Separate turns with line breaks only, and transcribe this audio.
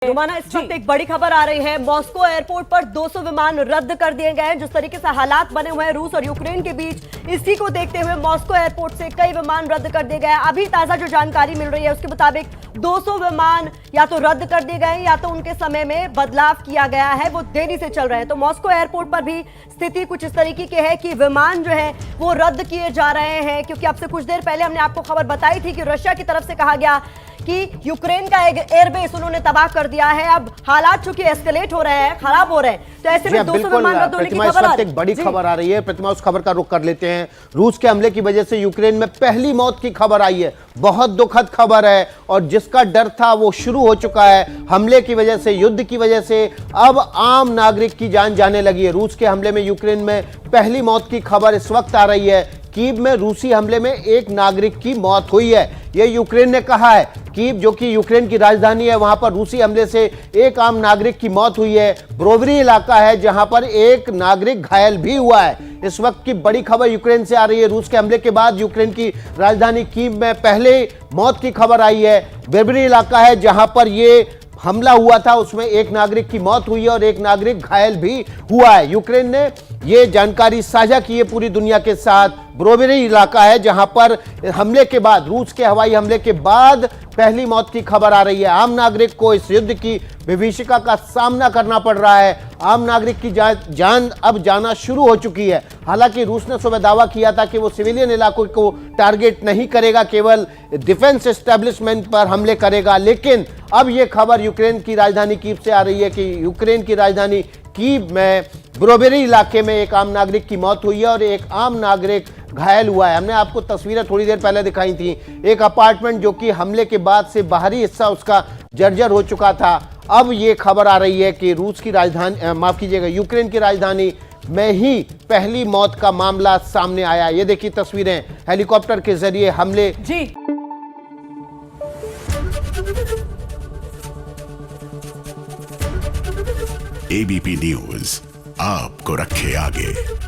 रुमाना, इस वक्त एक बड़ी खबर आ रही है। मॉस्को एयरपोर्ट पर 200 विमान रद्द कर दिए गए हैं। जिस तरीके से हालात बने हुए हैं रूस और यूक्रेन के बीच, इसी को देखते हुए मॉस्को एयरपोर्ट से कई विमान रद्द कर दिए गए हैं। अभी ताजा जो जानकारी मिल रही है उसके मुताबिक 200 विमान या तो रद्द कर दिए गए हैं या तो उनके समय में बदलाव किया गया है, वो देरी से चल रहे हैं। तो मॉस्को एयरपोर्ट पर भी स्थिति कुछ इस तरीके की है कि विमान जो है वो रद्द किए जा रहे हैं, क्योंकि अब से कुछ देर पहले हमने आपको खबर बताई थी कि रशिया की तरफ से कहा गया कि यूक्रेन का एयरबेस उन्होंने तबाह कर दिया है। अब हालात चूंकि एस्केलेट हो रहे हैं, खराब हो रहे हैं, तो ऐसे में 200 विमान रद्द होने की खबर आ रही है।
एक बड़ी खबर आ रही है प्रतिमा, उस खबर का रुख कर लेते हैं। रूस के हमले की वजह से यूक्रेन में पहली मौत की खबर आई है। बहुत दुखद खबर है और जिसका डर था वो शुरू हो चुका है। हमले की वजह से, युद्ध की वजह से अब आम नागरिक की जान जाने लगी है। रूस के हमले में यूक्रेन में पहली मौत की खबर इस वक्त आ रही है। कीव में रूसी हमले में एक नागरिक की मौत हुई है, यह यूक्रेन ने कहा है। कीव जो कि यूक्रेन की राजधानी है, वहां पर रूसी हमले से एक आम नागरिक की मौत हुई है। ब्रोवरी इलाका है जहां पर एक नागरिक घायल भी हुआ है। इस वक्त की बड़ी खबर यूक्रेन से आ रही है। रूस के हमले के बाद यूक्रेन की राजधानी कीव में पहले मौत की खबर आई है। ब्रोवरी इलाका है जहां पर ये हमला हुआ था, उसमें एक नागरिक की मौत हुई है और एक नागरिक घायल भी हुआ है। यूक्रेन ने ये जानकारी साझा की है पूरी दुनिया के साथ। ब्रोवरी इलाका है जहां पर हमले के बाद, रूस के हवाई हमले के बाद पहली मौत की खबर आ रही है। आम नागरिक को इस युद्ध की विभीषिका का सामना करना पड़ रहा है। आम नागरिक की जान अब जाना शुरू हो चुकी है। हालांकि रूस ने सुबह दावा किया था कि वो सिविलियन इलाकों को टारगेट नहीं करेगा, केवल डिफेंस एस्टेब्लिशमेंट पर हमले करेगा। लेकिन अब यह खबर यूक्रेन की राजधानी कीव से आ रही है कि यूक्रेन की राजधानी कीव में ब्रोवरी इलाके में एक आम नागरिक की मौत हुई है और एक आम नागरिक घायल हुआ है। हमने आपको तस्वीरें थोड़ी देर पहले दिखाई थी। एक अपार्टमेंट जो कि हमले के बाद से बाहरी हिस्सा उसका जर्जर हो चुका था। अब ये खबर आ रही है कि रूस की राजधानी, माफ कीजिएगा, यूक्रेन की राजधानी में ही पहली मौत का मामला सामने आया। ये देखिए तस्वीरें, हेलीकॉप्टर के जरिए हमले।
जी
एबीपी न्यूज आपको रखे आगे।